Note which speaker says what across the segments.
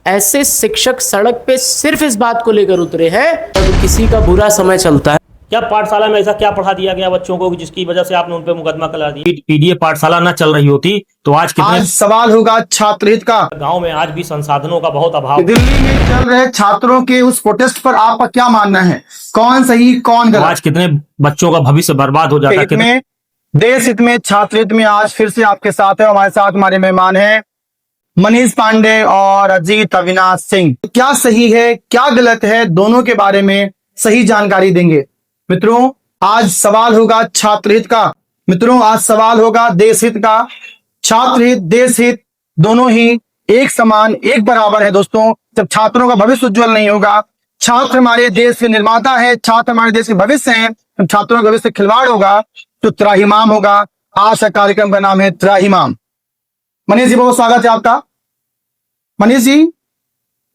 Speaker 1: ऐसे शिक्षक सड़क पे सिर्फ इस बात को लेकर उतरे हैं जब किसी का बुरा समय चलता है।
Speaker 2: क्या पाठशाला में ऐसा क्या पढ़ा दिया गया बच्चों को जिसकी वजह से आपने उन पे मुकदमा करा दिया? पीडीए पाठशाला ना चल रही होती तो आज
Speaker 3: आज सवाल होगा छात्र हित का।
Speaker 2: गांव में आज भी संसाधनों का बहुत अभाव।
Speaker 3: दिल्ली में चल रहे छात्रों के उस प्रोटेस्ट पर आपका क्या मानना है? कौन सही कौन गलत?
Speaker 2: आज कितने बच्चों का भविष्य बर्बाद हो जाता है।
Speaker 3: में देश हित में छात्र हित में आज फिर से आपके साथ है, हमारे साथ हमारे मेहमान हैं मनीष पांडे और अजीत अविनाश सिंह। क्या सही है क्या गलत है, दोनों के बारे में सही जानकारी देंगे। मित्रों, आज सवाल होगा छात्र हित का। मित्रों, आज सवाल होगा देश हित का। छात्र हित देश हित दोनों ही एक समान एक बराबर है। दोस्तों, जब छात्रों का भविष्य उज्जवल नहीं होगा, छात्र हमारे देश के निर्माता है, छात्र हमारे देश के भविष्य हैं, जब छात्रों का भविष्य खिलवाड़ होगा तो त्राहिमाम होगा। आज का कार्यक्रम का नाम है त्राहिमाम। मनीष जी, बहुत स्वागत है आपका। मनीष जी,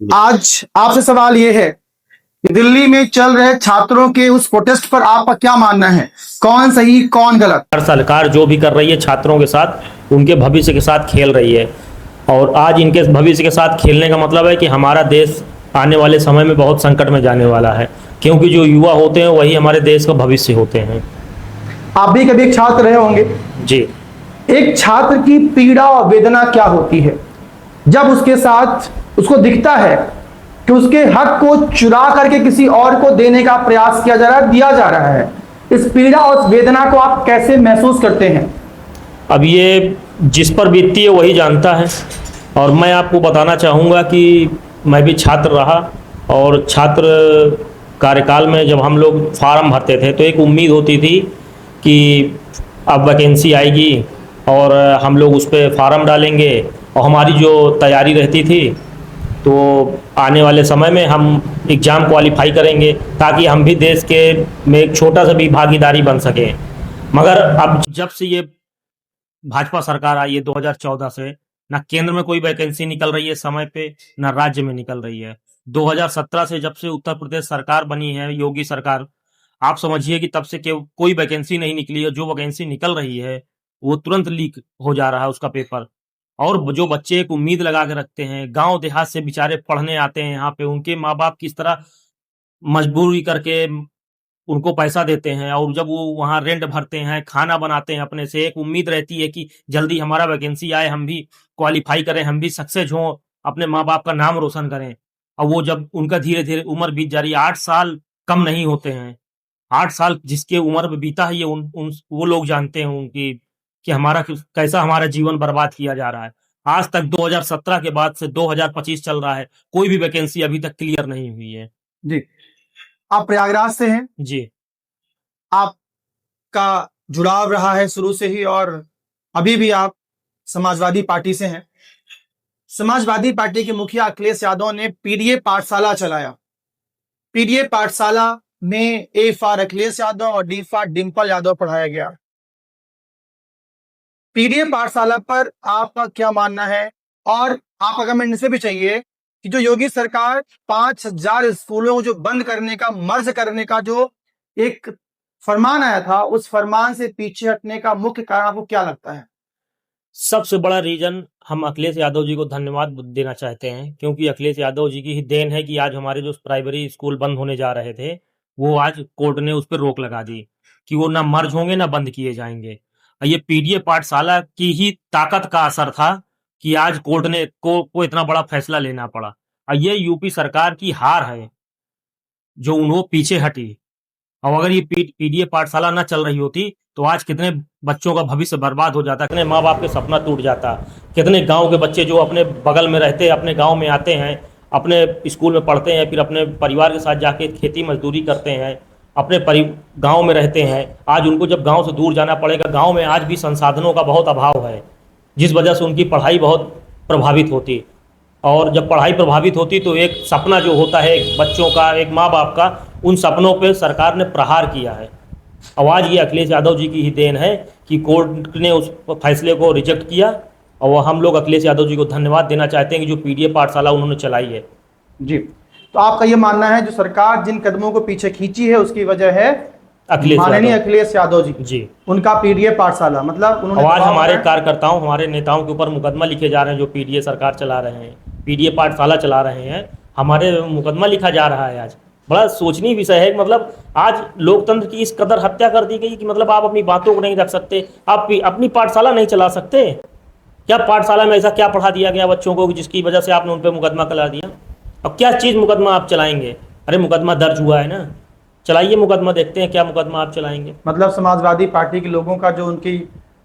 Speaker 3: आज आपसे सवाल यह है कि दिल्ली में चल रहे छात्रों के उस प्रोटेस्ट पर आपका क्या मानना है? कौन सही कौन गलत?
Speaker 2: सरकार जो भी कर रही है छात्रों के साथ, उनके भविष्य के साथ खेल रही है। और आज इनके भविष्य के साथ खेलने का मतलब है कि हमारा देश आने वाले समय में बहुत संकट में जाने वाला है, क्योंकि जो युवा होते हैं वही हमारे देश का भविष्य होते हैं।
Speaker 3: आप भी कभी एक छात्र रहे होंगे
Speaker 2: जी।
Speaker 3: एक छात्र की पीड़ा और वेदना क्या होती है जब उसके साथ उसको दिखता है कि उसके हक को चुरा करके किसी और को देने का प्रयास किया जा रहा है, दिया जा रहा है। इस पीड़ा और वेदना को आप कैसे महसूस करते हैं?
Speaker 2: अब ये जिस पर बीतती है वही जानता है। और मैं आपको बताना चाहूँगा कि मैं भी छात्र रहा, और छात्र कार्यकाल में जब हम लोग फार्म भरते थे तो एक उम्मीद होती थी कि अब वैकेंसी आएगी और हम लोग उस पर फार्म डालेंगे, और हमारी जो तैयारी रहती थी तो आने वाले समय में हम एग्ज़ाम क्वालिफाई करेंगे ताकि हम भी देश के में एक छोटा सा भी भागीदारी बन सकें। मगर अब जब से ये भाजपा सरकार आई है 2014 से, ना केंद्र में कोई वैकेंसी निकल रही है समय पे, ना राज्य में निकल रही है। 2017 से जब से उत्तर प्रदेश सरकार बनी है, योगी सरकार, आप समझिए कि तब से कोई वैकेंसी नहीं निकली है। जो वैकेंसी निकल रही है वो तुरंत लीक हो जा रहा है उसका पेपर। और जो बच्चे एक उम्मीद लगा के रखते हैं, गांव देहात से बेचारे पढ़ने आते हैं यहाँ पे, उनके माँ बाप किस तरह मजबूरी करके उनको पैसा देते हैं, और जब वो वहाँ रेंट भरते हैं, खाना बनाते हैं अपने से, एक उम्मीद रहती है कि जल्दी हमारा वैकेंसी आए, हम भी क्वालिफाई करें, हम भी सक्सेस हों, अपने माँ बाप का नाम रोशन करें। और वो जब उनका धीरे धीरे उम्र बीत जा रही है, 8 साल कम नहीं होते हैं। 8 साल जिसके उम्र में बीता है, ये वो लोग जानते हैं उनकी कि हमारा कैसा हमारा जीवन बर्बाद किया जा रहा है। आज तक 2017 के बाद से 2025 चल रहा है, कोई भी वैकेंसी अभी तक क्लियर नहीं हुई है।
Speaker 3: जी, आप प्रयागराज से हैं
Speaker 2: जी।
Speaker 3: आपका जुड़ाव रहा है शुरू से ही, और अभी भी आप समाजवादी पार्टी से हैं। समाजवादी पार्टी के मुखिया अखिलेश यादव ने पीडीए पाठशाला चलाया। पीडीए पाठशाला में ए फॉर अखिलेश यादव और डी फॉर डिंपल यादव पढ़ाया गया। पीडीए पाठशाला पर आपका क्या मानना है? और आप अगर मैं इनसे भी चाहिए कि जो योगी सरकार 5000 स्कूलों को जो बंद करने का, मर्ज करने का जो एक फरमान आया था, उस फरमान से पीछे हटने का मुख्य कारण आपको क्या लगता है?
Speaker 2: सबसे बड़ा रीजन हम अखिलेश यादव जी को धन्यवाद देना चाहते हैं, क्योंकि अखिलेश यादव जी की ही देन है कि आज हमारे जो प्राइमरी स्कूल बंद होने जा रहे थे वो आज कोर्ट ने उस पर रोक लगा दी कि वो ना मर्ज होंगे ना बंद किए जाएंगे। ये पीडीए पाठशाला की ही ताकत का असर था कि आज कोर्ट ने को इतना बड़ा फैसला लेना पड़ा। और ये यूपी सरकार की हार है जो उन्होंने पीछे हटी। और अगर ये पीडीए पाठशाला ना चल रही होती तो आज कितने बच्चों का भविष्य बर्बाद हो जाता, कितने माँ बाप के सपना टूट जाता, कितने गांव के बच्चे जो अपने बगल में रहते हैं, अपने गांव में आते हैं, अपने स्कूल में पढ़ते हैं, फिर अपने परिवार के साथ जाके खेती मजदूरी करते हैं, अपने गांव में रहते हैं, आज उनको जब गांव से दूर जाना पड़ेगा। गांव में आज भी संसाधनों का बहुत अभाव है, जिस वजह से उनकी पढ़ाई बहुत प्रभावित होती। और जब पढ़ाई प्रभावित होती तो एक सपना जो होता है एक बच्चों का, एक माँ बाप का, उन सपनों पे सरकार ने प्रहार किया है। और आज ये अखिलेश यादव जी की ही देन है कि कोर्ट ने उस फैसले को रिजेक्ट किया, और हम लोग अखिलेश यादव जी को धन्यवाद देना चाहते हैं कि जो पीडीए पाठशाला उन्होंने चलाई है।
Speaker 3: जी, तो आपका ये मानना है जो सरकार जिन कदमों को पीछे खींची है उसकी वजह है माननीय अखिलेश यादव जी, उनका पीडीए पाठशाला, मतलब उन्होंने
Speaker 2: आज हमारे कार्यकर्ताओं, हमारे नेताओं के ऊपर मुकदमा लिखे जा रहे हैं जो पीडीए सरकार चला रहे हैं। पीडीए पाठशाला चला रहे हैं, हमारे मुकदमा लिखा जा रहा है। आज बड़ा सोचनीय विषय है कि मतलब आज लोकतंत्र की इस कदर हत्या कर दी गई कि मतलब आप अपनी बातों को नहीं रख सकते, आप अपनी पाठशाला नहीं चला सकते। क्या पाठशाला में ऐसा क्या पढ़ा दिया गया बच्चों को कि जिसकी वजह से आपने उन पर मुकदमा करा दिया? अब क्या चीज़ मुकदमा आप चलाएंगे? अरे मुकदमा दर्ज हुआ है ना, चलाइए मुकदमा, देखते हैं क्या मुकदमा आप चलाएंगे।
Speaker 3: मतलब समाजवादी पार्टी के लोगों का जो उनकी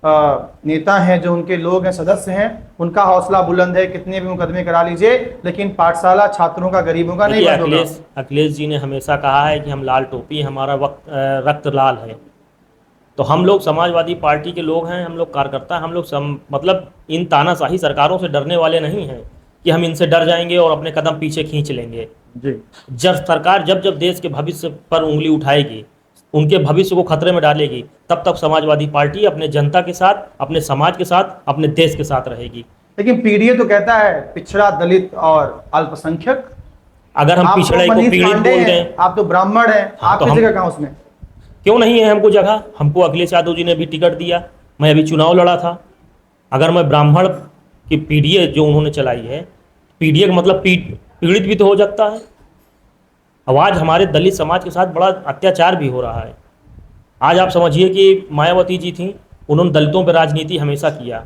Speaker 3: नेता हैं, जो उनके लोग हैं, सदस्य हैं, उनका हौसला बुलंद है, कितने भी मुकदमे करा लीजिए, लेकिन पाठशाला छात्रों का, गरीबों का नहीं बंद होगा।
Speaker 2: अखिलेश जी ने हमेशा कहा है कि हम लाल टोपी, हमारा रक्त लाल है। तो हम लोग समाजवादी पार्टी के लोग हैं, हम लोग कार्यकर्ता, हम लोग मतलब इन तानाशाही सरकारों से डरने वाले नहीं हैं कि हम इनसे डर जाएंगे और अपने कदम पीछे खींच लेंगे।
Speaker 3: जी।
Speaker 2: जब सरकार जब देश के भविष्य पर उंगली उठाएगी, उनके भविष्य को खतरे में डालेगी, तब तक समाजवादी पार्टी अपने जनता के साथ, अपने समाज के साथ, अपने देश के साथ रहेगी।
Speaker 3: लेकिन पीडीए तो कहता है पिछड़ा, दलित और अल्पसंख्यक।
Speaker 2: अगर हम पिछड़े को पीड़ित बोल दें,
Speaker 3: आप तो ब्राह्मण हैं, आपकी जगह कहाँ उसमें?
Speaker 2: क्यों नहीं है हमको जगह? हमको अखिलेश यादव जी ने भी टिकट दिया, मैं अभी चुनाव लड़ा था। अगर मैं ब्राह्मण की पीडीए जो उन्होंने चलाई है, पीडीए का मतलब पीड़ित भी तो हो सकता है। अब आज हमारे दलित समाज के साथ बड़ा अत्याचार भी हो रहा है। आज आप समझिए कि मायावती जी थी, उन्होंने दलितों पर राजनीति हमेशा किया,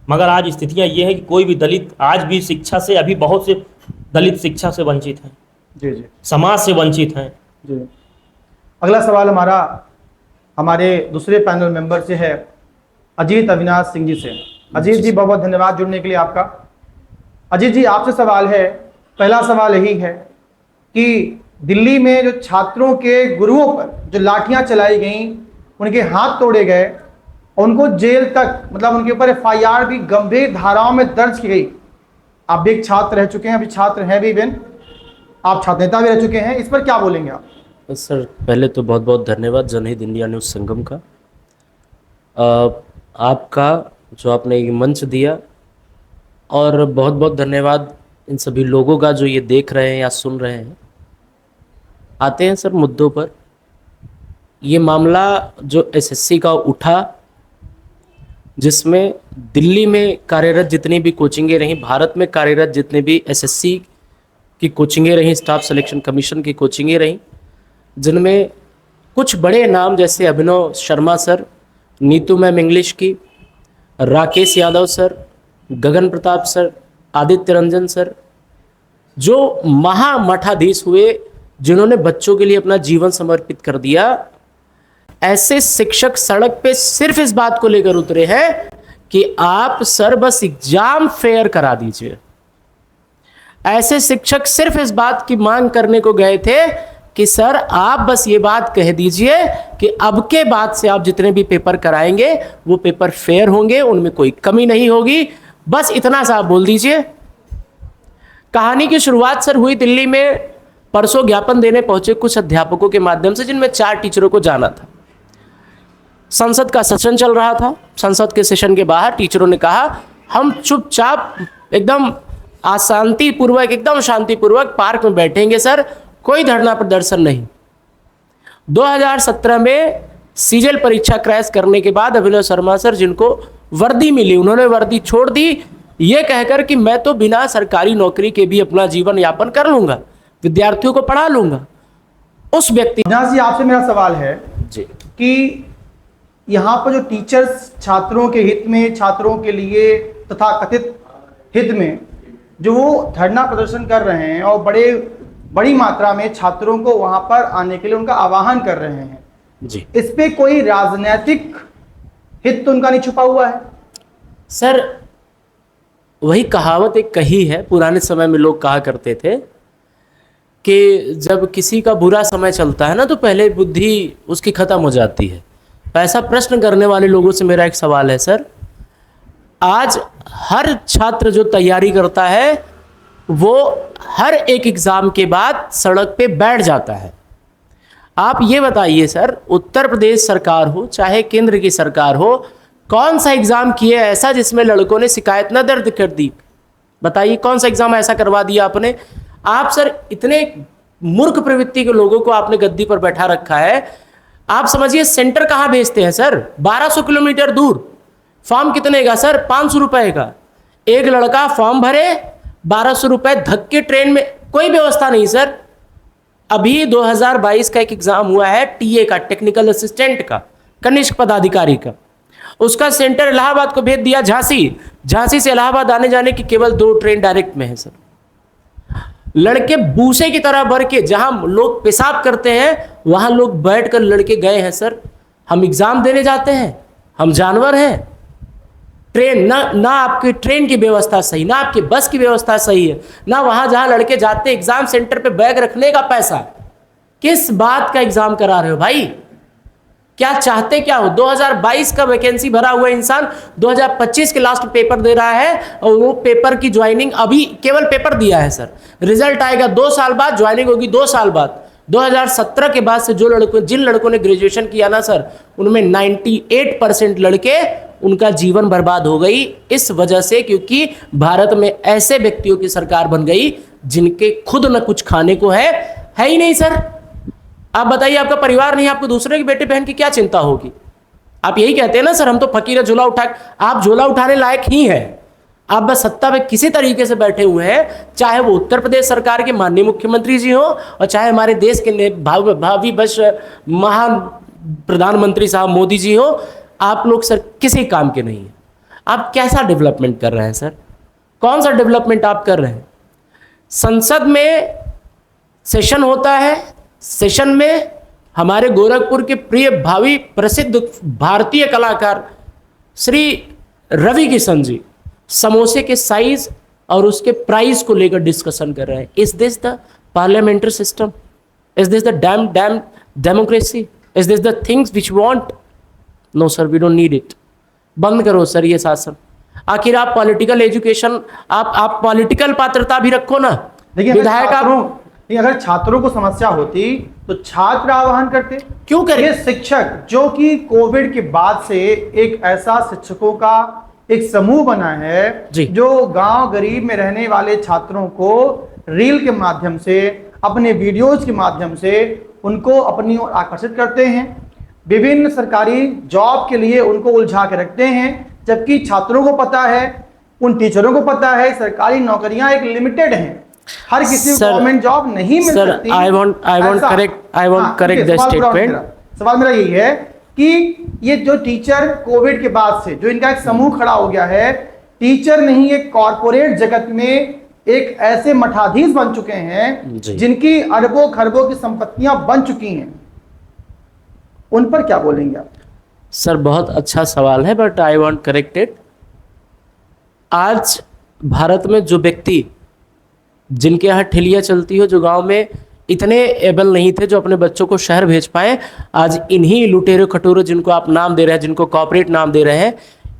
Speaker 2: मगर आज स्थितियां ये है कि कोई भी दलित आज भी शिक्षा से, अभी बहुत से दलित शिक्षा से वंचित हैं,
Speaker 3: जी जी,
Speaker 2: समाज से वंचित हैं।
Speaker 3: जी। अगला सवाल हमारे दूसरे पैनल मेंबर से है, अजीत अविनाश सिंह जी से। अजीत जी, बहुत बहुत धन्यवाद जुड़ने के लिए आपका। अजीत जी, आपसे सवाल है, पहला सवाल यही है कि दिल्ली में जो छात्रों के गुरुओं पर जो लाठियां चलाई गई, उनके हाथ तोड़े गए, उनको जेल तक, मतलब उनके ऊपर एफआईआर भी गंभीर धाराओं में दर्ज की गई। आप भी एक छात्र रह चुके हैं, अभी छात्र हैं भी, इवन आप छात्र नेता भी रह चुके हैं, इस पर क्या बोलेंगे आप?
Speaker 1: सर, पहले तो बहुत बहुत धन्यवाद जनहित इंडिया न्यूज़ संगम का, आपका जो आपने ये मंच दिया, और बहुत बहुत धन्यवाद इन सभी लोगों का जो ये देख रहे हैं या सुन रहे हैं। आते हैं सर मुद्दों पर। ये मामला जो एसएससी का उठा, जिसमें दिल्ली में कार्यरत जितनी भी कोचिंगें रहीं, भारत में कार्यरत जितने भी एसएससी की कोचिंगें रहीं, स्टाफ सिलेक्शन कमीशन की कोचिंगें रहीं, जिनमें कुछ बड़े नाम जैसे Abhinav Sharma sir, Neetu ma'am English की, Rakesh Yadav sir, Gagan Pratap sir, Aditya Ranjan sir, जो महामठाधीश हुए, जिन्होंने बच्चों के लिए अपना जीवन समर्पित कर दिया, ऐसे शिक्षक सड़क पे सिर्फ इस बात को लेकर उतरे हैं कि आप सर बस एग्जाम फेयर करा दीजिए। ऐसे शिक्षक सिर्फ इस बात की मांग करने को गए थे कि सर आप बस ये बात कह दीजिए कि अब के बाद से आप जितने भी पेपर कराएंगे वो पेपर फेयर होंगे, उनमें कोई कमी नहीं होगी, बस इतना सा आप बोल दीजिए। कहानी की शुरुआत सर हुई दिल्ली में, परसों ज्ञापन देने पहुंचे कुछ अध्यापकों के माध्यम से, जिनमें 4 टीचरों को जाना था। संसद का सेशन चल रहा था, संसद के सेशन के बाहर टीचरों ने कहा हम चुपचाप एकदम अशांतिपूर्वक, एकदम शांतिपूर्वक पार्क में बैठेंगे सर, कोई धरना प्रदर्शन नहीं। 2017 में सीजल परीक्षा क्रैश करने के बाद अभिनव शर्मा सर, जिनको वर्दी मिली, उन्होंने वर्दी छोड़ दी, ये कहकर कि मैं तो बिना सरकारी नौकरी के भी अपना जीवन यापन कर लूंगा, विद्यार्थियों को पढ़ा लूंगा। उस व्यक्ति
Speaker 3: जी, आपसे मेरा सवाल है
Speaker 1: जी
Speaker 3: कि यहाँ पर जो टीचर्स छात्रों के हित में, छात्रों के लिए तथा कथित हित में जो वो धरना प्रदर्शन कर रहे हैं और बड़ी मात्रा में छात्रों को वहां पर आने के लिए उनका आह्वान कर रहे हैं
Speaker 1: जी,
Speaker 3: इस पे कोई राजनीतिक हित तो उनका नहीं छुपा हुआ है?
Speaker 1: सर, वही कहावत एक कही है, पुराने समय में लोग कहा करते थे कि जब किसी का बुरा समय चलता है ना, तो पहले बुद्धि उसकी खत्म हो जाती है। ऐसा प्रश्न करने वाले लोगों से मेरा एक सवाल है सर, आज हर छात्र जो तैयारी करता है वो हर एक एग्जाम के बाद सड़क पे बैठ जाता है। आप ये बताइए सर, उत्तर प्रदेश सरकार हो चाहे केंद्र की सरकार हो, कौन सा एग्जाम किए ऐसा जिसमें लड़कों ने शिकायत न दर्ज कर दी? बताइए कौन सा एग्जाम ऐसा करवा दिया आपने? आप सर इतने मूर्ख प्रवृत्ति के लोगों को आपने गद्दी पर बैठा रखा है। आप समझिए सेंटर कहाँ भेजते हैं सर? 1200 किलोमीटर दूर। फॉर्म कितने का सर? 500 रुपए का। एक लड़का फॉर्म भरे, 1200 रुपए धक्के ट्रेन में, कोई व्यवस्था नहीं सर। अभी 2022 का एक एग्जाम हुआ है टीए का, टेक्निकल असिस्टेंट का, कनिष्ठ पदाधिकारी का, उसका सेंटर इलाहाबाद को भेज दिया, झांसी से इलाहाबाद आने जाने की केवल 2 ट्रेन डायरेक्ट में है सर। लड़के बूसे की तरह भर के, जहां लोग पेशाब करते हैं वहां लोग बैठकर लड़के गए हैं सर। हम एग्जाम देने जाते हैं, हम जानवर हैं। ट्रेन ना आपकी ट्रेन की व्यवस्था सही, ना आपकी बस की व्यवस्था सही है, ना वहां जहां लड़के जाते हैं एग्जाम सेंटर पे बैग रखने का पैसा। किस बात का एग्जाम करा रहे हो भाई? क्या चाहते क्या हो? 2022 का वैकेंसी भरा हुआ इंसान 2025 के लास्ट पेपर दे रहा है, और वो पेपर की ज्वाइनिंग अभी केवल पेपर दिया है सर। रिजल्ट आएगा 2 साल बाद, ज्वाइनिंग होगी 2 साल बाद। 2017 के बाद से जिन लड़कों ने ग्रेजुएशन किया ना सर, उनमें 98% लड़के, उनका जीवन बर्बाद हो गई इस वजह से, क्योंकि भारत में ऐसे व्यक्तियों की सरकार बन गई जिनके खुद न कुछ खाने को है ही नहीं सर। आप बताइए, आपका परिवार नहीं, आपको दूसरे के बेटे बहन की क्या चिंता होगी? आप यही कहते हैं ना सर, हम तो फकीर है झोला उठा, आप झोला उठाने लायक ही हैं। आप बस सत्ता पे किसी तरीके से बैठे हुए हैं, चाहे वो उत्तर प्रदेश सरकार के माननीय मुख्यमंत्री जी हो, और चाहे हमारे देश के भावी बस महान प्रधानमंत्री साहब मोदी जी हो। आप लोग सर किसी काम के नहीं है। आप कैसा डेवलपमेंट कर रहे हैं सर? कौन सा डेवलपमेंट आप कर रहे हैं? संसद में सेशन होता है, सेशन में हमारे गोरखपुर के प्रिय भावी प्रसिद्ध भारतीय कलाकार श्री रवि किशन जी समोसे के साइज और उसके प्राइस को लेकर डिस्कशन कर रहे हैं। Is this the parliamentary system? Is this the damn democracy? Is this the things which want? No sir, we don't need it. बंद करो सर ये शासन। आखिर आप पॉलिटिकल एजुकेशन, आप पॉलिटिकल पात्रता भी रखो ना।
Speaker 3: देखिए,
Speaker 1: विधायक आप,
Speaker 3: अगर छात्रों को समस्या होती तो छात्र आह्वान करते,
Speaker 1: क्यों करें?
Speaker 3: ये शिक्षक जो कि कोविड के बाद से एक ऐसा शिक्षकों का एक समूह बना है
Speaker 1: जी,
Speaker 3: जो गांव गरीब में रहने वाले छात्रों को रील के माध्यम से, अपने वीडियोज के माध्यम से उनको अपनी ओर आकर्षित करते हैं, विभिन्न सरकारी जॉब के लिए उनको उलझा के रखते हैं। जबकि छात्रों को पता है, उन टीचरों को पता है, सरकारी नौकरियां एक लिमिटेड हैं, हर किसी को गवर्नमेंट जॉब नहीं मिल सकती।
Speaker 1: I want correct the statement.
Speaker 3: सवाल मेरा यही है कि ये जो टीचर कोविड के बाद से जो इनका एक समूह खड़ा हो गया है, टीचर नहीं, एक कॉर्पोरेट जगत में एक ऐसे मठाधीश बन चुके हैं जिनकी अरबों खरबों की संपत्तियां बन चुकी हैं, उन पर क्या बोलेंगे आप?
Speaker 1: सर बहुत अच्छा सवाल है, बट आई वांट करेक्टेड। आज भारत में जो व्यक्ति जिनके यहाँ ठेलियाँ चलती हो, जो गांव में इतने एबल नहीं थे जो अपने बच्चों को शहर भेज पाए, आज इन्हीं लुटेरे खटोरे जिनको आप नाम दे रहे हैं, जिनको कॉर्पोरेट नाम दे रहे हैं,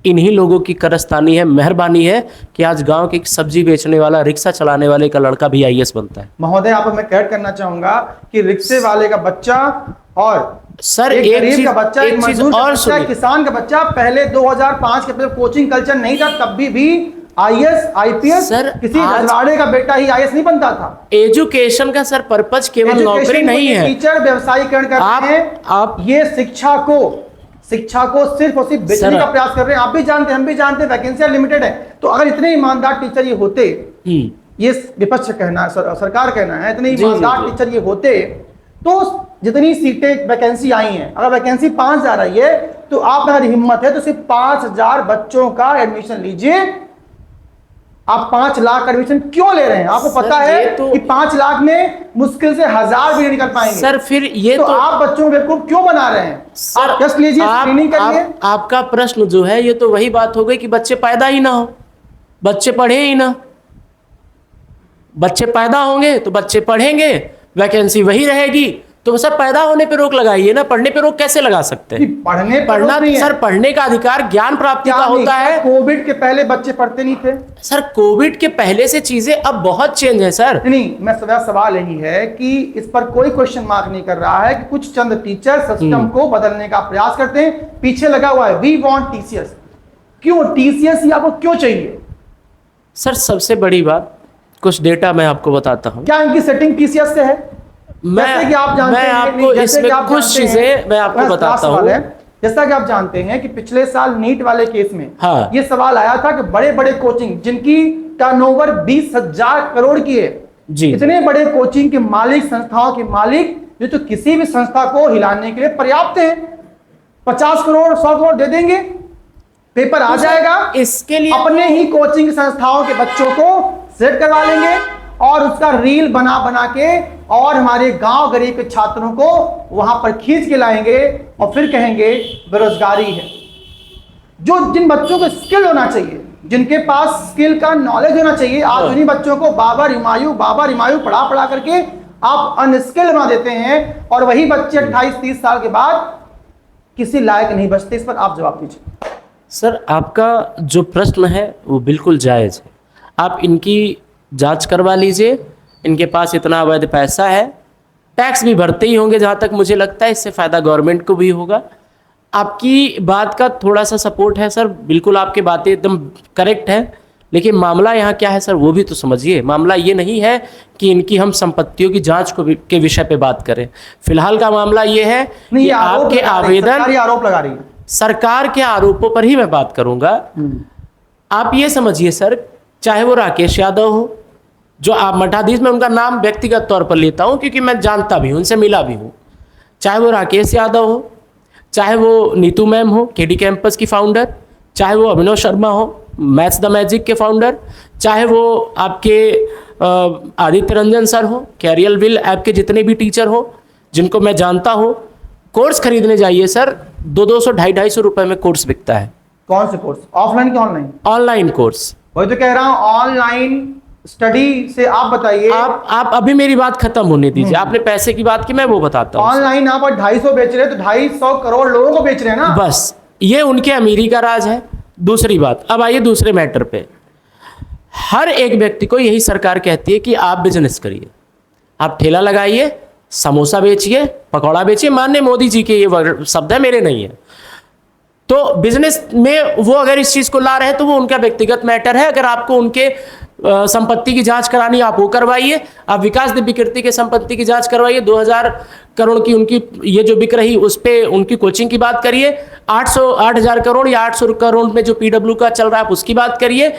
Speaker 1: इन्हीं लोगों की करस्तानी है, मेहरबानी है कि आज गांव के सब्जी बेचने वाला, रिक्शा चलाने वाले का लड़का भी आईएएस बनता है।
Speaker 3: महोदय, आप मैं कैड करना चाहूंगा कि रिक्शे वाले का बच्चा और
Speaker 1: सर
Speaker 3: एक गरीब का बच्चा, एक
Speaker 1: चीज
Speaker 3: मजदूर का
Speaker 1: और
Speaker 3: बच्चा, किसान का बच्चा, पहले 2005 के कोचिंग कल्चर नहीं था, तब भी आईएएस आईपीएस किसी रजवाड़े का बेटा ही आईएएस नहीं बनता था।
Speaker 1: एजुकेशन का सर पर्पज केवल नौकरी नहीं है।
Speaker 3: टीचर व्यवसायीकरण कर रहे हैं, आप ये शिक्षा को सिर्फ और सिर्फ बेचने का प्रयास कर रहे हैं। आप भी जानते हैं, हम भी जानते हैं, वैकेंसियां लिमिटेड है। तो अगर इतने ईमानदार टीचर ये होते, ये विपक्ष कहना है, सरकार कहना है, इतने ईमानदार टीचर ये होते, तो जितनी सीटें वैकेंसी आई हैं, अगर वैकेंसी 5000 आई है तो आप अगर हिम्मत है तो सिर्फ 5000 बच्चों का एडमिशन लीजिए। आप 5 लाख एडमिशन क्यों ले रहे हैं? आपको पता है कि 5 लाख में मुश्किल से 1000 भी नहीं निकल पाएंगे।
Speaker 1: सर फिर ये तो
Speaker 3: आप बच्चों को बेवकूफ क्यों बना रहे हैं? आप टेस्ट लीजिए, स्क्रीनिंग करिए।
Speaker 1: आपका प्रश्न जो है ये तो वही बात हो गई कि बच्चे पैदा ही ना हो, बच्चे पढ़े ही ना। बच्चे पैदा होंगे तो बच्चे पढ़ेंगे, वैकेंसी वही रहेगी। तो सर पैदा होने पे रोक लगाइए ना, पढ़ने पे रोक कैसे लगा सकते हैं? पढ़ना सर, पढ़ने का अधिकार ज्ञान प्राप्ति का होता है।
Speaker 3: कोविड के पहले बच्चे पढ़ते नहीं थे
Speaker 1: सर, कोविड के पहले से चीजें अब बहुत चेंज है सर।
Speaker 3: नहीं, मैं सवाल यही है कि इस पर कोई क्वेश्चन मार्क नहीं कर रहा है कि कुछ चंद टीचर सिस्टम को बदलने का प्रयास करते हैं, पीछे लगा हुआ है वी वांट टीसीएस। क्यों टीसीएस आपको क्यों चाहिए?
Speaker 1: सर सबसे बड़ी बात, कुछ डेटा मैं आपको बताता हूँ।
Speaker 3: क्या इनकी सेटिंग टीसीएस से है?
Speaker 1: मैं आपको इसमें कुछ चीजें मैं आपको बताता हूँ।
Speaker 3: जैसा कि आप जानते हैं कि पिछले साल नीट वाले केस में
Speaker 1: हाँ,
Speaker 3: ये सवाल आया था कि बड़े बड़े कोचिंग जिनकी टर्नओवर 20,000 करोड़ की है।
Speaker 1: जी।
Speaker 3: इतने बड़े कोचिंग के मालिक, संस्थाओं के मालिक, जो तो किसी भी संस्था को हिलाने के लिए पर्याप्त है। 50 करोड़ 100 करोड़ दे देंगे, पेपर आ जाएगा।
Speaker 1: इसके लिए
Speaker 3: अपने ही कोचिंग संस्थाओं के बच्चों को सेट करवा लेंगे और उसका रील बना बना के और हमारे गांव गरीब के छात्रों को वहां पर खींच के लाएंगे और फिर कहेंगे बेरोजगारी है। जो जिन बच्चों को स्किल होना चाहिए, जिनके पास स्किल का नॉलेज होना चाहिए, आज उन्हीं बच्चों को बाबर हिमायू पढ़ा पढ़ा करके आप अनस्किल बना देते हैं और वही बच्चे 28-30 साल के बाद किसी लायक नहीं बचते। इस पर आप जवाब दीजिए।
Speaker 1: सर, आपका जो प्रश्न है वो बिल्कुल जायज़ है। आप इनकी जांच करवा लीजिए, इनके पास इतना अवैध पैसा है, टैक्स भी भरते ही होंगे जहाँ तक मुझे लगता है, इससे फ़ायदा गवर्नमेंट को भी होगा। आपकी बात का थोड़ा सा सपोर्ट है सर, बिल्कुल आपकी बातें एकदम करेक्ट है, लेकिन मामला यहाँ क्या है सर वो भी तो समझिए। मामला ये नहीं है कि इनकी हम संपत्तियों की जांच के विषय पे बात करें। फिलहाल का मामला ये है कि आपके आवेदन,
Speaker 3: आरोप लगा रही है
Speaker 1: सरकार के आरोपों पर ही मैं बात करूंगा। आप ये समझिए सर, चाहे वो राकेश यादव हो, जो आप मठाधीश में उनका नाम व्यक्तिगत तौर पर लेता हूं क्योंकि मैं जानता भी हूं, उनसे मिला भी हूं, चाहे वो राकेश यादव हो, चाहे वो नीतू मैम हो केडी कैंपस की फाउंडर, चाहे वो अभिनव शर्मा हो मैथ्स द मैजिक के फाउंडर, चाहे वो आपके आदित्य रंजन सर हो, कैरियल विल ऐप के जितने भी टीचर हो जिनको मैं जानता हूं, कोर्स खरीदने जाइए सर, 200 250 रुपए में कोर्स बिकता है।
Speaker 3: कौन से कोर्स, ऑफलाइन कि ऑनलाइन?
Speaker 1: Online course.
Speaker 3: वही तो कह रहा हूं, ऑनलाइन स्टडी से आप बताइए।
Speaker 1: आप अभी मेरी बात खत्म होने दीजिए। आपने पैसे की बात की, मैं वो बताता हूँ।
Speaker 3: ऑनलाइन आप 250 बेच रहे हैं तो 250 करोड़ लोगों को बेच रहे हैं ना।
Speaker 1: बस ये उनके अमीरी का राज है। दूसरी बात, अब आइए दूसरे मैटर पे। हर एक व्यक्ति को यही सरकार कहती है कि आप बिजनेस करिए, आप ठेला लगाइए, समोसा बेचिए, पकौड़ा बेचिए। माननीय मोदी जी के ये शब्द है, मेरे नहीं है। तो बिजनेस में वो अगर इस चीज को ला रहे हैं तो वो उनका व्यक्तिगत मैटर है। अगर आपको उनके संपत्ति की जांच करानी, आप वो करवाइए। आप विकास दिव्य कीर्ति के संपत्ति की जांच करवाइए। 2000 करोड़ की उनकी ये जो बिक रही उस पे उनकी कोचिंग की बात करिए। 8,000 करोड़ या 800 करोड़ में जो पीडब्ल्यू का चल रहा है उसकी बात करिए।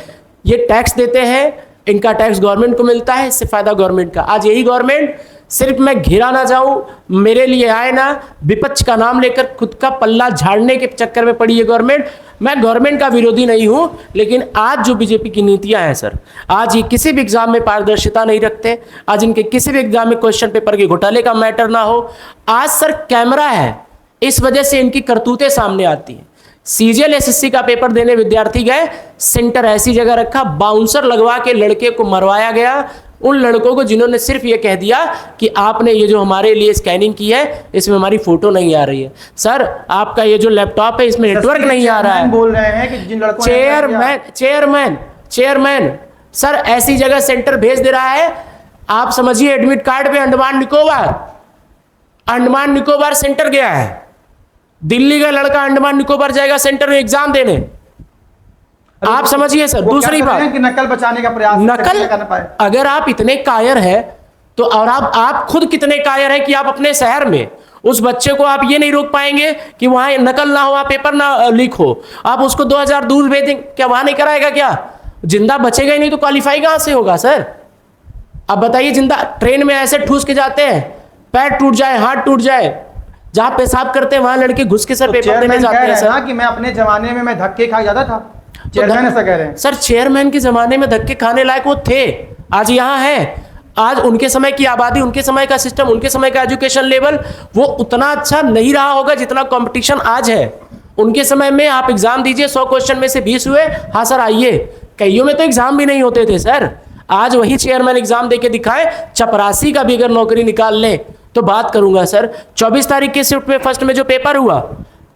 Speaker 1: ये टैक्स देते हैं, इनका टैक्स गवर्नमेंट को मिलता है, इससे फायदा गवर्नमेंट का। आज यही गवर्नमेंट, सिर्फ मैं घिरा ना जाऊं, मेरे लिए आए ना, विपक्ष का नाम लेकर खुद का पल्ला झाड़ने के चक्कर में पड़ी है गवर्नमेंट। मैं गवर्नमेंट का विरोधी नहीं हूं, लेकिन आज जो बीजेपी की नीतियां हैं सर, आज ये किसी भी एग्जाम में पारदर्शिता नहीं रखते। आज इनके किसी भी एग्जाम में क्वेश्चन पेपर के घोटाले का मैटर ना हो। आज सर कैमरा है, इस वजह से इनकी करतूतें सामने आती हैं। सीजीएल एसएससी का पेपर देने विद्यार्थी गए, सेंटर ऐसी जगह रखा, बाउंसर लगवा के लड़के को मरवाया गया। उन लड़कों को जिन्होंने सिर्फ ये कह दिया कि आपने ये जो हमारे लिए स्कैनिंग की है इसमें हमारी फोटो नहीं आ रही है। सर, आपका ये जो लैपटॉप है इसमें नेटवर्क नहीं आ रहा है।
Speaker 3: बोल रहे हैं कि जिन लड़कों
Speaker 1: चेयरमैन सर ऐसी जगह सेंटर भेज दे रहा है। आप समझिए, एडमिट कार्ड पे अंडमान निकोबार सेंटर गया है। दिल्ली का लड़का अंडमान निकोबार जाएगा सेंटर में एग्जाम देने। आप समझिए सर। दूसरी बात
Speaker 3: कि नकल बचाने का प्रयास
Speaker 1: नकल
Speaker 3: कर पाए।
Speaker 1: अगर आप इतने कायर है तो, और आप खुद कितने कायर है कि आप अपने शहर में उस बच्चे को आप ये नहीं रोक पाएंगे कि वहां नकल ना हो, वहां पेपर ना लीक हो। आप उसको 2000 दूर भेज देंगे, क्या वहां नहीं कराएगा? क्या जिंदा बचेगा ही नहीं तो क्वालिफाई कहां से होगा सर? अब बताइए, जिंदा ट्रेन में ऐसे ठूस के जाते हैं, पैर टूट जाए, हाथ टूट जाए, जहां पेशाब करते हैं वहां लड़के घुस के सर पेपर देने जाते हैं सर।
Speaker 3: कि मैं अपने जमाने में मैं धक्के खा जाता था, चेयरमैन ऐसा कह रहे हैं।
Speaker 1: सर, चेयरमैन के जमाने में धक्के खाने लायक वो थे, आज यहाँ है। आज उनके समय की आबादी, उनके समय का सिस्टम, उनके समय का एजुकेशन लेवल वो उतना अच्छा नहीं रहा होगा जितना कंपटीशन आज है। उनके समय में आप एग्जाम दीजिए, 100 क्वेश्चन में से 20 हुए, हाँ सर आइए। कईयों में तो एग्जाम भी नहीं होते थे सर। आज वही चेयरमैन एग्जाम देके दिखाए, चपरासी का भी अगर नौकरी निकाल लें तो बात करूंगा सर। 24 तारीख के शिफ्ट में फर्स्ट में जो पेपर हुआ,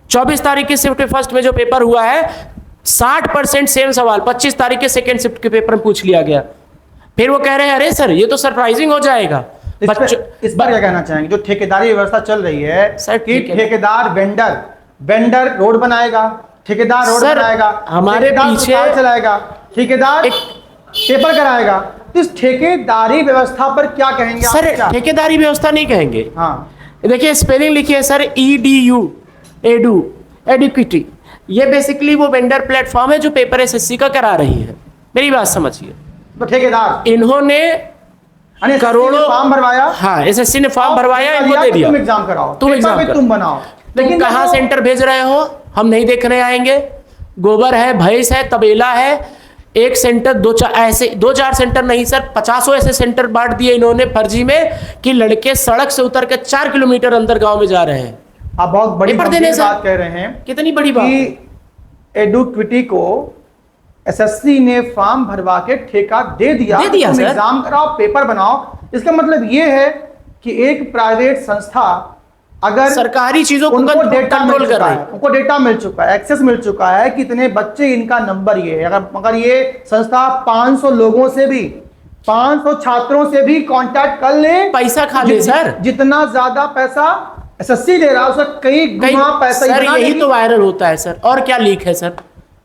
Speaker 1: 24 तारीख के शिफ्ट में फर्स्ट में जो पेपर हुआ है, 60% सेम सवाल 25 तारीख के सेकंड शिफ्ट के पेपर में पूछ लिया गया। फिर वो कह रहे हैं अरे सर ये तो सरप्राइजिंग हो जाएगा।
Speaker 3: इस पर क्या कहना चाहेंगे? जो ठेकेदारी व्यवस्था चल रही है
Speaker 1: सर,
Speaker 3: कि ठेकेदार वेंडर रोड बनाएगा, ठेकेदार रोड बनाएगा,
Speaker 1: हमारे पीछे
Speaker 3: चलाएगा, ठेकेदार पेपर कराएगा। इस ठेकेदारी व्यवस्था पर क्या कहेंगे
Speaker 1: सर? ठेकेदारी व्यवस्था नहीं कहेंगे।
Speaker 3: हाँ,
Speaker 1: देखिए स्पेलिंग लिखिए सर, एडुक्विटी। ये बेसिकली वो वेंडर प्लेटफॉर्म है जो पेपर एसएससी का करा रही है। मेरी बात समझिए,
Speaker 3: तो ठेकेदार
Speaker 1: इन्होंने
Speaker 3: यानी SSC ने
Speaker 1: करोड़ों
Speaker 3: फॉर्म भरवाया,
Speaker 1: हाँ एसएससी ने फॉर्म भरवाया,
Speaker 3: और
Speaker 1: इनको दे दिया
Speaker 3: तुम एग्जाम कराओ,
Speaker 1: तुम
Speaker 3: पेपर
Speaker 1: एग्जाम
Speaker 3: पे
Speaker 1: करो,
Speaker 3: तुम बनाओ।
Speaker 1: लेकिन कहाँ
Speaker 3: देखो,
Speaker 1: सेंटर भेज रहे हो हम नहीं देखने आएंगे। गोबर है, भैंस है, तबेला है, एक सेंटर दो चार सेंटर नहीं सर, 50 ऐसे सेंटर बांट दिए इन्होंने फर्जी में कि लड़के सड़क से उतर के 4 किलोमीटर अंदर गांव में जा रहे हैं।
Speaker 3: आप बहुत बड़ी
Speaker 1: पेपर
Speaker 3: गंभीर
Speaker 1: देने से
Speaker 3: बात कह रहे हैं
Speaker 1: कितनी बड़ी बात है।
Speaker 3: कि एडुक्विटी को एसएससी ने फॉर्म भरवा के ठेका दे दिया
Speaker 1: दे दिया
Speaker 3: तुम
Speaker 1: सर।
Speaker 3: एग्जाम कराओ, पेपर बनाओ। इसका मतलब ये है कि एक प्राइवेट संस्था अगर
Speaker 1: सरकारी चीजों को
Speaker 3: उनको डेटा मिल
Speaker 1: कंट्रोल कर
Speaker 3: चुका
Speaker 1: रही
Speaker 3: है, उनको डेटा मिल चुका है, एक्सेस मिल चुका है कि इतने बच्चे, इनका नंबर ये है, अगर ये संस्था 500 लोगों से भी, 500 छात्रों से भी कांटेक्ट कर ले,
Speaker 1: पैसा खा ले सर,
Speaker 3: जितना ज्यादा पैसा एसएससी दे रहा है उसका कई गुना पैसा
Speaker 1: सर
Speaker 3: इतना
Speaker 1: यही
Speaker 3: नहीं।
Speaker 1: तो वायरल होता है सर। और क्या लीक है सर,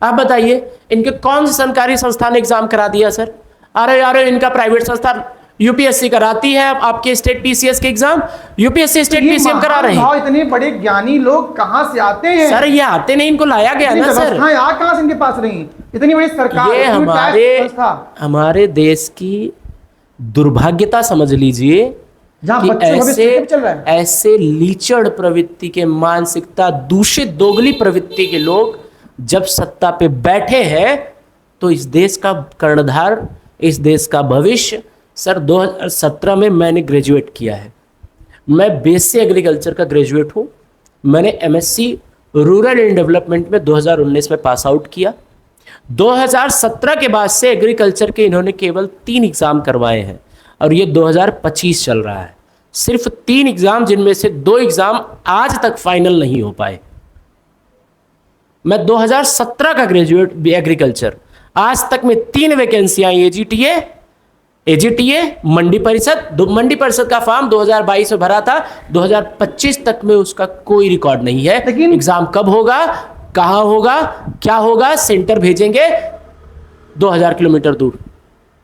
Speaker 1: आप बताइए इनके कौन सी सरकारी संस्था ने एग्जाम करा दिया सर। अरे यार इनका प्राइवेट संस्था यूपीएससी कराती है आपके स्टेट पीसीएस के एग्जाम, यूपीएससी स्टेट
Speaker 3: ये
Speaker 1: पीसीएम करा रहे हैं
Speaker 3: इतने बड़े ज्ञानी लोग कहां से आते हैं
Speaker 1: सर। ये आते नहीं, इनको लाया गया ना सर।
Speaker 3: आ कहां से इनके पास रही इतनी बड़ी सरकार,
Speaker 1: ये
Speaker 3: इतनी टैक्स संस्था।
Speaker 1: हमारे देश की दुर्भाग्यता समझ लीजिए
Speaker 3: जहां
Speaker 1: कि
Speaker 3: बच्चों का भी
Speaker 1: ऐसे
Speaker 3: स्टेप चल रहा है।
Speaker 1: ऐसे लीचड़ प्रवृत्ति के, मानसिकता दूषित दोगली प्रवृत्ति के लोग जब सत्ता पे बैठे हैं तो इस देश का कर्णधार, इस देश का भविष्य। सर 2017 में मैंने ग्रेजुएट किया है, मैं बीएससी एग्रीकल्चर का ग्रेजुएट हूँ। मैंने एमएससी रूरल एंड डेवलपमेंट में 2019 में पास आउट किया। 2017 के बाद से एग्रीकल्चर के इन्होंने केवल 3 एग्ज़ाम करवाए हैं और ये 2025 चल रहा है। सिर्फ 3 एग्ज़ाम, जिनमें से 2 एग्ज़ाम आज तक फाइनल नहीं हो पाए। मैं 2017 का ग्रेजुएट एग्रीकल्चर, आज तक में 3 वैकेंसियां आई, एजीटीए मंडी परिषद का फॉर्म 2022 में भरा था, 2025 तक में उसका कोई रिकॉर्ड नहीं है।
Speaker 3: लेकिन
Speaker 1: एग्जाम कब होगा, कहां होगा, क्या होगा, सेंटर भेजेंगे 2000 किलोमीटर दूर।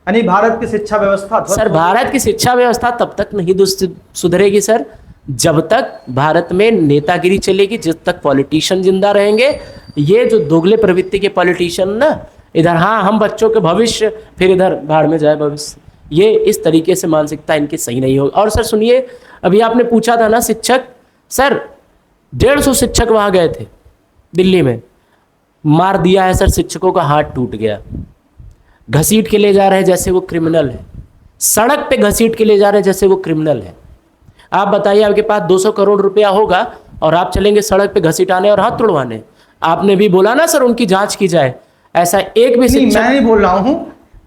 Speaker 3: यानी भारत की शिक्षा व्यवस्था
Speaker 1: सर भारत की शिक्षा व्यवस्था तब तक नहीं सुधरेगी सर जब तक भारत में नेतागिरी चलेगी, जब तक पॉलिटिशियन जिंदा रहेंगे। ये जो दोगले प्रवृत्ति के पॉलिटिशियन ना, इधर हाँ हम बच्चों के भविष्य, फिर इधर भाड़ में जाए भविष्य, ये इस तरीके से मानसिकता इनकी सही नहीं होगी। और सर सुनिए, अभी आपने पूछा था ना शिक्षक, सर 150 शिक्षक वहाँ गए थे दिल्ली में, मार दिया है सर, शिक्षकों का हाथ टूट गया, घसीट के ले जा रहे हैं जैसे वो क्रिमिनल है, सड़क पे घसीट के ले जा रहे हैं जैसे वो क्रिमिनल है। आप बताइए आपके पास 200 करोड़ रुपया होगा और आप चलेंगे सड़क पे घसीटाने और हाथ तोड़वाने। आपने भी बोला ना सर उनकी जांच की जाए, ऐसा एक भी शिक्षक।
Speaker 3: मैं नहीं बोल रहा हूं,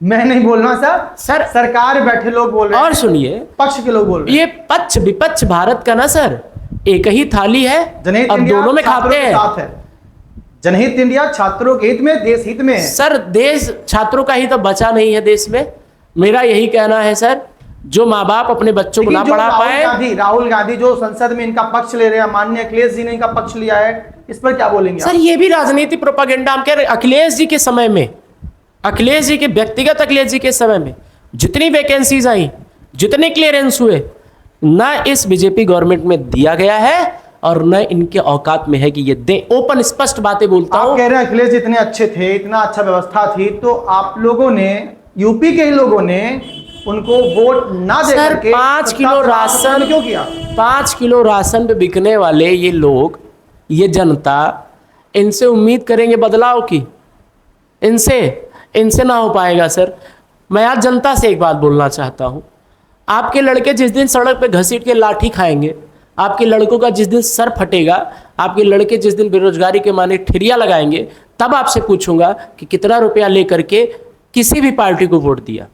Speaker 3: मैं नहीं बोल रहा सर, सरकार बैठे लोग बोल रहे हैं,
Speaker 1: और सुनिए
Speaker 3: पक्ष के लोग बोल रहे हैं।
Speaker 1: ये पक्ष विपक्ष भारत का ना सर एक ही थाली है
Speaker 3: जनहित
Speaker 1: और
Speaker 3: इंडिया
Speaker 1: दोनों में
Speaker 3: छात्रों
Speaker 1: खाते
Speaker 3: के
Speaker 1: हैं।
Speaker 3: साथ है। जनहित इंडिया छात्रों के हित में, देश हित में है।
Speaker 1: सर देश छात्रों का ही तो बचा नहीं है देश में, मेरा यही कहना है सर। जो माँ बाप अपने बच्चों को ना पढ़ा पाए,
Speaker 3: राहुल गांधी जो संसद में इनका पक्ष ले रहे हैं, माननीय अखिलेश जी ने इनका पक्ष लिया है, इस पर क्या बोलेंगे
Speaker 1: सर ये भी राजनीति प्रोपागेंडा। हम कह रहे अखिलेश जी के समय में, अखिलेश जी के व्यक्तिगत अखिलेश जी के समय में जितनी वैकेंसीज आई, जितने क्लियरेंस हुए, ना इस बीजेपी गवर्नमेंट में दिया गया है और न इनके औकात में है कि ये दे। ओपन स्पष्ट बातें बोलता हूं।
Speaker 3: आप कह रहे हैं अखिलेश जी इतने अच्छे थे, इतना अच्छा व्यवस्था थी, तो आप लोगों ने, यूपी के ही लोगों ने उनको वोट ना दे
Speaker 1: सर
Speaker 3: करके
Speaker 1: 5 किलो राशन
Speaker 3: क्यों किया?
Speaker 1: 5 किलो राशन पे बिकने वाले ये लोग, ये जनता, इनसे उम्मीद करेंगे बदलाव की? इनसे ना हो पाएगा सर। मैं आज जनता से एक बात बोलना चाहता हूं, आपके लड़के जिस दिन सड़क पे घसीट के लाठी खाएंगे, आपके लड़कों का जिस दिन सर फटेगा, आपके लड़के जिस दिन बेरोजगारी के माने ठिरिया लगाएंगे, तब आपसे पूछूंगा कि कितना रुपया लेकर के किसी भी पार्टी को वोट दिया।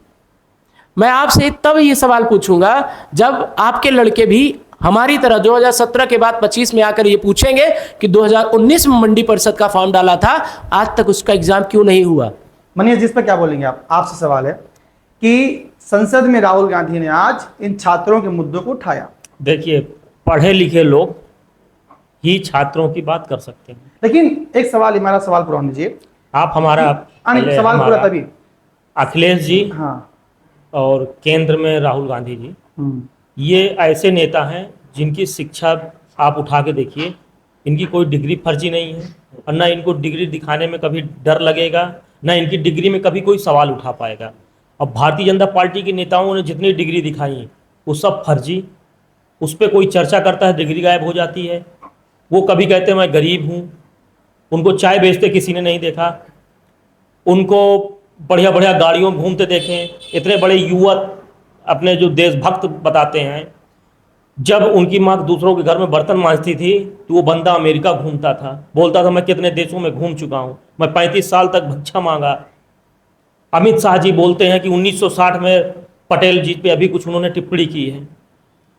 Speaker 1: मैं आपसे तब ये सवाल पूछूंगा जब आपके लड़के भी हमारी तरह 2017 के बाद 25 में आकर ये पूछेंगे कि 2019 में मंडी परिषद का फॉर्म डाला था, आज तक उसका एग्जाम क्यों नहीं हुआ।
Speaker 3: मनीष जिस पर क्या बोलेंगे आप? आपसे सवाल है कि संसद में राहुल गांधी ने आज इन छात्रों के मुद्दों को उठाया।
Speaker 2: देखिए, पढ़े लिखे लोग ही छात्रों की बात कर सकते हैं।
Speaker 3: लेकिन एक सवाल, हमारा सवाल पूरा होने दीजिए।
Speaker 2: आप हमारा
Speaker 3: सवाल पूरा तभी।
Speaker 2: अखिलेश जी
Speaker 3: हाँ,
Speaker 2: और केंद्र में राहुल गांधी जी, ये ऐसे नेता हैं जिनकी शिक्षा आप उठा के देखिए, इनकी कोई डिग्री फर्जी नहीं है और ना इनको डिग्री दिखाने में कभी डर लगेगा, ना इनकी डिग्री में कभी कोई सवाल उठा पाएगा। अब भारतीय जनता पार्टी के नेताओं ने जितनी डिग्री दिखाई वो सब फर्जी। उस पर कोई चर्चा करता है डिग्री गायब हो जाती है। वो कभी कहते हैं मैं गरीब हूँ, उनको चाय बेचते किसी ने नहीं देखा, उनको बढ़िया बढ़िया गाड़ियों में घूमते देखें, इतने बड़े युवा अपने जो देशभक्त बताते हैं। जब उनकी माँ दूसरों के घर में बर्तन मांजती थी तो वो बंदा अमेरिका घूमता था, बोलता था मैं कितने देशों में घूम चुका हूँ, मैं 35 साल तक भिक्षा मांगा। अमित शाह जी बोलते हैं कि 1960 में पटेल जी पे अभी कुछ उन्होंने टिप्पणी की है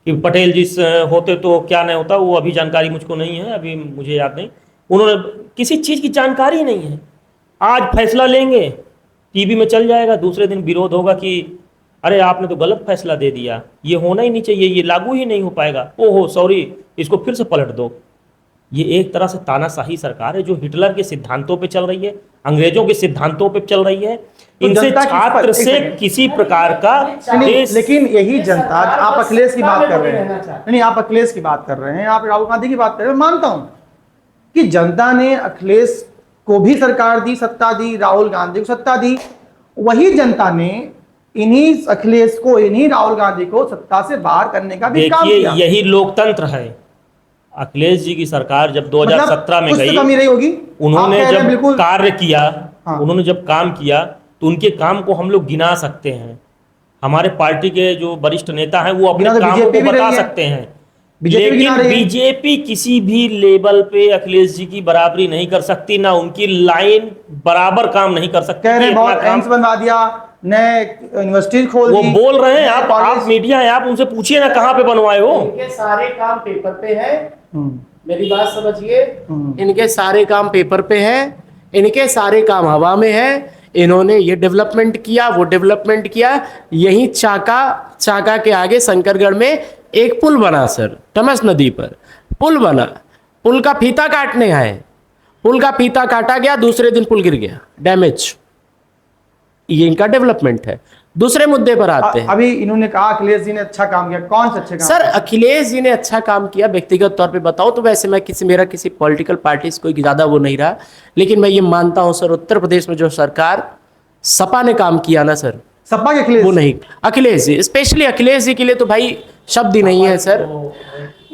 Speaker 2: कि पटेल जी होते तो क्या नहीं होता, वो अभी जानकारी मुझको नहीं है, अभी मुझे याद नहीं। उन्होंने किसी चीज़ की जानकारी नहीं है। आज फैसला लेंगे, टीवी में चल जाएगा, दूसरे दिन विरोध होगा कि अरे आपने तो गलत फैसला दे दिया, ये होना ही नहीं चाहिए, ये लागू ही नहीं हो पाएगा, ओहो सॉरी, इसको फिर से पलट दो। ये एक तरह से तानाशाही सरकार है जो हिटलर के सिद्धांतों पे चल रही है, अंग्रेजों के सिद्धांतों पे चल रही है। इनसे छात्र से किसी प्रकार का देश।
Speaker 3: लेकिन यही जनता, आप अखिलेश की बात कर रहे हैं, नहीं आप अखिलेश की बात कर रहे हैं, आप राहुल गांधी की बात कर रहे हैं, मानता हूं कि जनता ने अखिलेश को भी सरकार दी, सत्ता दी, राहुल गांधी को सत्ता दी। वही जनता ने इन्हीं अखिलेश को, इन्हीं राहुल गांधी को सत्ता से बाहर करने का भी काम किया।
Speaker 2: यही लोकतंत्र है। अखिलेश जी की सरकार जब 2017 में गई,
Speaker 3: कमी रही होगी,
Speaker 2: उन्होंने जब कार्य किया,
Speaker 3: हाँ।
Speaker 2: उन्होंने जब काम किया तो उनके काम को हम लोग गिना सकते हैं। हमारे पार्टी के जो वरिष्ठ नेता हैं वो अपने कामों को बता सकते हैं, लेकिन बीजेपी किसी भी लेवल पे अखिलेश जी की बराबरी नहीं कर सकती, ना उनकी लाइन बराबर काम नहीं कर सकती।
Speaker 3: कह रहे बहुत एम्स बनवा दिया, नए यूनिवर्सिटी खोल दी,
Speaker 2: वो बोल रहे हैं। आप मीडिया है, आप उनसे पूछिए ना कहाँ पे बनवाए हो।
Speaker 1: इनके सारे काम पेपर पे है, मेरी बात समझिए, इनके सारे काम पेपर पे है, इनके सारे काम हवा में है। इन्होंने ये डेवलपमेंट किया, वो डेवलपमेंट किया। यही चाका के आगे शंकरगढ़ में एक पुल बना सर, तमस नदी पर पुल बना, पुल का फीता काटने आए, पुल का फीता काटा गया, दूसरे दिन पुल गिर गया, डैमेज। ये इनका डेवलपमेंट है। दूसरे मुद्दे पर आते हैं।
Speaker 3: अभी इन्होंने कहा अखिलेश जी ने अच्छा काम किया, कौन सा अच्छा काम?
Speaker 1: सर अखिलेश जी ने अच्छा काम किया व्यक्तिगत तौर पे बताओ तो वैसे मैं मेरा किसी पॉलिटिकल पार्टी से कोई ज़्यादा वो नहीं रहा, लेकिन मैं ये मानता हूँ सर उत्तर प्रदेश में जो सरकार सपा ने काम किया ना सर,
Speaker 3: सपा के अखिलेश,
Speaker 1: वो नहीं, अखिलेश जी, स्पेशली अखिलेश जी के लिए तो भाई शब्द ही नहीं है सर।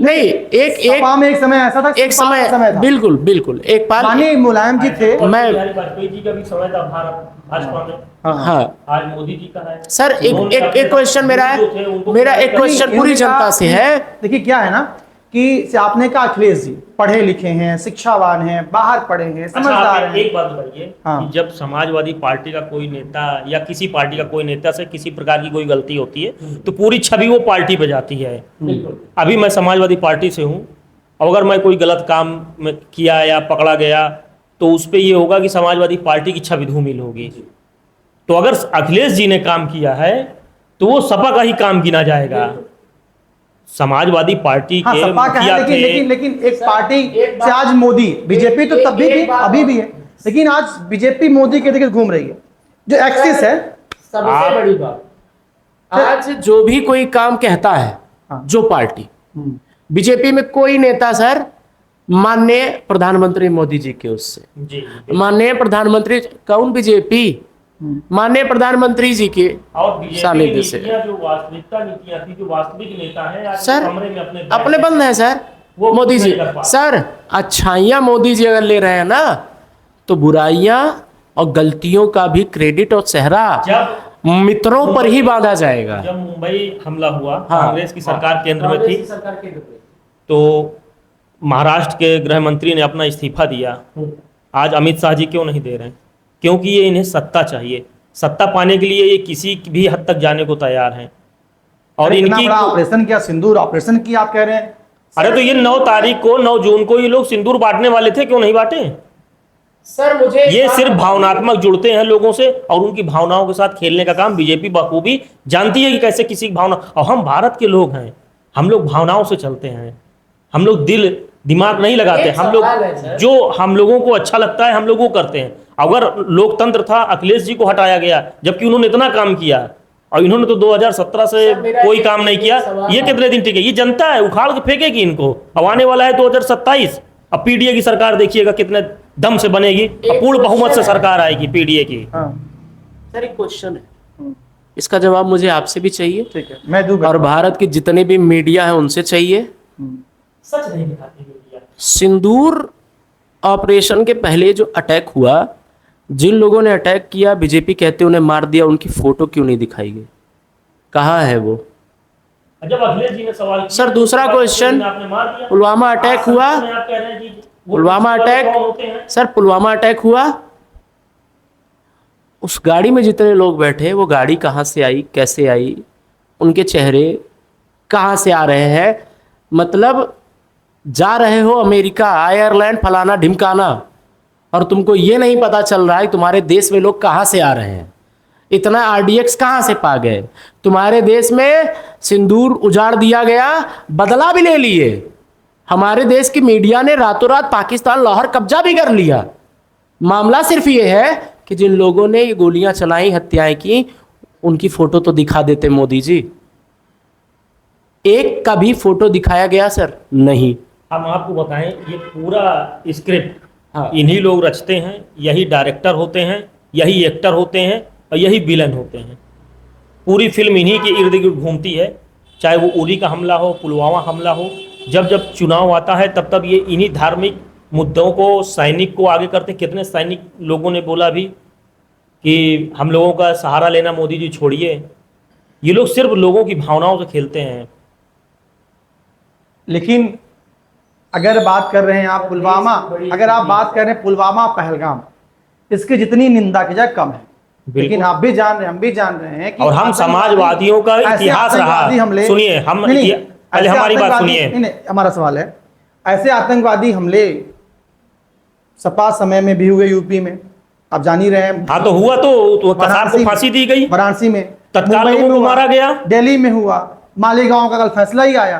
Speaker 1: नहीं,
Speaker 3: सपा में एक समय ऐसा था,
Speaker 1: एक समय था। बिल्कुल बिल्कुल, एक बार
Speaker 3: माननीय मुलायम जी थे,
Speaker 1: मैं
Speaker 2: वाजपेयी जी का भी समय था भाजपा में,
Speaker 3: हाँ,
Speaker 2: आज मोदी जी का है।
Speaker 1: सर एक क्वेश्चन मेरा एक क्वेश्चन पूरी जनता से है।
Speaker 3: देखिए क्या है ना कि आपने कहा अखिलेश जी पढ़े लिखे हैं, शिक्षावान हैं, बाहर पढ़े हैं, समझदार हैं।
Speaker 2: एक बात बताइए,
Speaker 3: हाँ।
Speaker 2: कि जब समाजवादी पार्टी का कोई नेता या किसी पार्टी का कोई नेता से किसी प्रकार की कोई गलती होती है तो पूरी छवि वो पार्टी पे जाती है। अभी मैं समाजवादी पार्टी से हूँ, अगर मैं कोई गलत काम में किया या पकड़ा गया तो उस पर ये होगा कि समाजवादी पार्टी की छवि धूमिल होगी। तो अगर अखिलेश जी ने काम किया है तो वो सपा का ही काम गिना जाएगा। समाजवादी पार्टी
Speaker 3: हाँ,
Speaker 2: के
Speaker 3: सपा का है, लेकिन एक पार्टी से आज मोदी, बीजेपी तो तब भी थी, अभी भी है, लेकिन आज बीजेपी मोदी के देखिए घूम रही है, जो एक्सिस है।
Speaker 1: सबसे बड़ी बात, आज जो भी कोई काम कहता है,
Speaker 3: हाँ।
Speaker 1: जो पार्टी, बीजेपी में कोई नेता सर माननीय प्रधानमंत्री मोदी जी के उससे, माननीय प्रधानमंत्री कौन, बीजेपी माननीय प्रधानमंत्री जी के
Speaker 2: और
Speaker 1: सानिध्य से
Speaker 2: जो वास्तविकता नीतियां थी, जो वास्तविक नेता है आज
Speaker 1: सर
Speaker 2: कमरे में
Speaker 1: अपने बंद है सर
Speaker 2: वो
Speaker 1: मोदी जी।
Speaker 2: नहीं कर पा रहे।
Speaker 1: सर अच्छाइयाँ मोदी जी अगर ले रहे हैं ना तो बुराइयां और गलतियों का भी क्रेडिट और सेहरा
Speaker 2: जब
Speaker 1: मित्रों पर ही बांधा जाएगा।
Speaker 2: जब मुंबई हमला हुआ,
Speaker 1: हाँ,
Speaker 2: कांग्रेस की सरकार केंद्र में थी,
Speaker 1: सरकार के
Speaker 2: तो महाराष्ट्र के गृह मंत्री ने अपना इस्तीफा दिया। आज अमित शाह जी क्यों नहीं दे रहे हैं? क्योंकि ये इन्हें सत्ता चाहिए। सत्ता पाने के लिए ये किसी भी हद तक जाने को तैयार हैं। और इनकी
Speaker 3: ऑपरेशन किया, सिंदूर ऑपरेशन किया आप कह रहे हैं।
Speaker 2: अरे तो ये 9 तारीख को, 9 जून को ये लोग सिंदूर बांटने वाले थे, क्यों नहीं बांटे?
Speaker 1: सर मुझे
Speaker 2: ये सिर्फ भावनात्मक जुड़ते हैं लोगों से और उनकी भावनाओं के साथ खेलने का काम बीजेपी बखूबी जानती है कि कैसे किसी की भावना। और हम भारत के लोग हैं, हम लोग भावनाओं से चलते हैं, हम लोग दिल दिमाग नहीं लगाते। हम लोग जो हम लोगों को अच्छा लगता है हम लोग वो करते हैं। अगर लोकतंत्र था, अखिलेश जी को हटाया गया जबकि उन्होंने इतना काम किया और इन्होंने तो 2017 से कोई काम नहीं किया। ये कितने दिन टिके? ये जनता है, उखाड़ के फेंकेगी इनको। अब आने वाला है 2027, अब पीडीए की सरकार देखिएगा कितने दम से बनेगी, पूर्ण बहुमत से सरकार आएगी पीडीए की।
Speaker 1: सर एक क्वेश्चन है, इसका जवाब मुझे आपसे भी चाहिए
Speaker 3: ठीक है, मैं दूंगा।
Speaker 1: और भारत के जितने भी मीडिया हैं उनसे चाहिए।
Speaker 2: सच नहीं दिखाती मीडिया।
Speaker 1: सिंदूर ऑपरेशन के पहले जो अटैक हुआ, जिन लोगों ने अटैक किया, बीजेपी कहते उन्हें मार दिया, उनकी फोटो क्यों नहीं दिखाई गई? कहाँ है वो?
Speaker 2: जब अखिलेश जी ने सवाल किया,
Speaker 1: सर दूसरा क्वेश्चन,
Speaker 2: आपने मार दिया।
Speaker 1: पुलवामा अटैक हुआ,
Speaker 2: आप कह रहे हैं कि वो
Speaker 1: पुलवामा
Speaker 2: कौन
Speaker 1: अटैक,
Speaker 2: होते हैं?
Speaker 1: सर पुलवामा अटैक हुआ, उस गाड़ी में जितने लोग बैठे वो गाड़ी कहाँ से आई, कैसे आई, उनके चेहरे कहाँ से आ रहे हैं? मतलब जा रहे हो अमेरिका, आयरलैंड, फलाना ढिमकाना, और तुमको ये नहीं पता चल रहा है तुम्हारे देश में लोग कहाँ से आ रहे हैं, इतना आरडीएक्स कहाँ से पा गए? तुम्हारे देश में सिंदूर उजाड़ दिया गया, बदला भी ले लिए। हमारे देश की मीडिया ने रातों रात पाकिस्तान लाहौर कब्जा भी कर लिया। मामला सिर्फ ये है कि जिन लोगों ने ये गोलियां चलाई, हत्याएं की, उनकी फोटो तो दिखा देते मोदी जी। एक का भी फोटो दिखाया गया सर? नहीं।
Speaker 2: हम आपको बताएं, ये पूरा स्क्रिप्ट
Speaker 1: हाँ।
Speaker 2: इन्हीं लोग रचते हैं, यही डायरेक्टर होते हैं, यही एक्टर होते हैं और यही विलन होते हैं। पूरी फिल्म इन्हीं के इर्द गिर्द घूमती है, चाहे वो उरी का हमला हो, पुलवामा हमला हो। जब जब चुनाव आता है तब तब ये इन्हीं धार्मिक मुद्दों को, सैनिक को आगे करते। कितने सैनिक लोगों ने बोला भी कि हम लोगों का सहारा लेना मोदी जी छोड़िए। ये लोग सिर्फ लोगों की भावनाओं से खेलते हैं।
Speaker 3: लेकिन अगर बात कर रहे हैं आप पुलवामा, अगर आप बात कर रहे हैं पुलवामा पहलगाम, इसकी जितनी निंदा की जाए कम है। लेकिन आप भी जान रहे हैं, हम भी जान रहे हैं कि
Speaker 2: और हम समाजवादियों का
Speaker 3: ऐसे
Speaker 2: इतिहास
Speaker 3: आतंकवादी
Speaker 2: रहा।
Speaker 3: हमले,
Speaker 2: सुनिए, हम पहले हमारी बात सुनिए।
Speaker 3: नहीं, हमारा सवाल है, ऐसे आतंकवादी हमले सपा समय में भी हुए यूपी में, आप जान ही रहे हैं।
Speaker 2: हाँ तो हुआ, तो कसाब को फांसी दी गई,
Speaker 3: वाराणसी में,
Speaker 2: तत्काल
Speaker 3: मुंबई
Speaker 2: लोगों
Speaker 3: में
Speaker 2: को
Speaker 3: हुआ,
Speaker 2: मारा गया,
Speaker 3: दिल्ली में हुआ, मालेगांव का कल फैसला ही आया।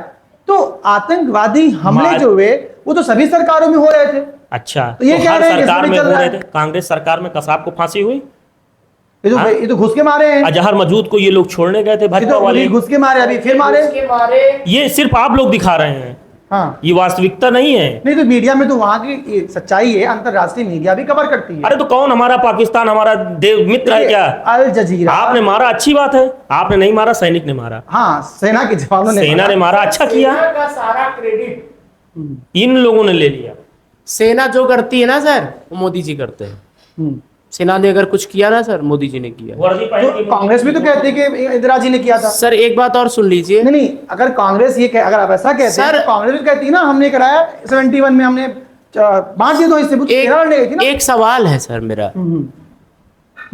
Speaker 3: तो आतंकवादी हमले जो हुए वो तो सभी सरकारों में हो रहे थे।
Speaker 2: अच्छा,
Speaker 3: तो ये क्या
Speaker 2: हर
Speaker 3: रहे हैं,
Speaker 2: सरकार
Speaker 3: इसमें
Speaker 2: में
Speaker 3: चल
Speaker 2: हो
Speaker 3: रहा
Speaker 2: रहे
Speaker 3: है।
Speaker 2: थे। कांग्रेस सरकार में कसाब को फांसी हुई,
Speaker 3: ये तो घुस के मारे हैं,
Speaker 2: अजहर मौजूद को ये लोग छोड़ने गए थे,
Speaker 3: ये
Speaker 2: भाजपा
Speaker 3: तो
Speaker 2: वाले।
Speaker 3: घुस के मारे, अभी फिर मारे।
Speaker 2: ये सिर्फ आप लोग दिखा रहे हैं,
Speaker 3: हाँ,
Speaker 2: ये वास्तविकता नहीं है।
Speaker 3: नहीं तो मीडिया में तो वहां की ये सच्चाई है, अंतरराष्ट्रीय मीडिया भी कवर करती है।
Speaker 2: अरे तो कौन हमारा पाकिस्तान हमारा देव मित्र है क्या?
Speaker 3: अल जजीरा
Speaker 2: आपने मारा, अच्छी बात है। आपने नहीं मारा, सैनिक ने मारा,
Speaker 3: हाँ, सेना के जवानों ने
Speaker 2: सेना ने मारा, अच्छा किया।
Speaker 1: का सारा क्रेडिट
Speaker 2: इन लोगों ने ले लिया।
Speaker 1: सेना जो करती है ना सर, वो मोदी जी करते हैं।
Speaker 3: हम्म।
Speaker 1: सेना ने अगर कुछ किया ना सर, मोदी जी ने किया।
Speaker 2: वर्दी पहन
Speaker 3: तो
Speaker 2: के
Speaker 3: कांग्रेस भी तो कहती है कि इंदिरा जी ने किया था।
Speaker 1: सर एक बात और सुन लीजिए,
Speaker 3: नहीं नहीं, अगर कांग्रेस ये अगर आप ऐसा कहते हैं
Speaker 1: सर-
Speaker 3: तो कांग्रेस भी कहती है ना, हमने कराया 71 में, हमने बांट दिए 2 हिस्से, तेरह लड़ने गई थी ना।
Speaker 1: एक सवाल है सर मेरा,
Speaker 3: हम्म।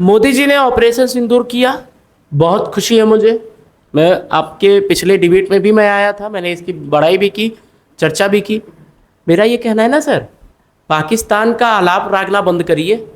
Speaker 1: मोदी जी ने ऑपरेशन सिंदूर किया, बहुत खुशी है मुझे। मैं आपके पिछले डिबेट में भी मैं आया था, मैंने इसकी बड़ाई भी की, चर्चा भी की। मेरा ये कहना है ना सर, पाकिस्तान का आलाप रागना बंद करिए।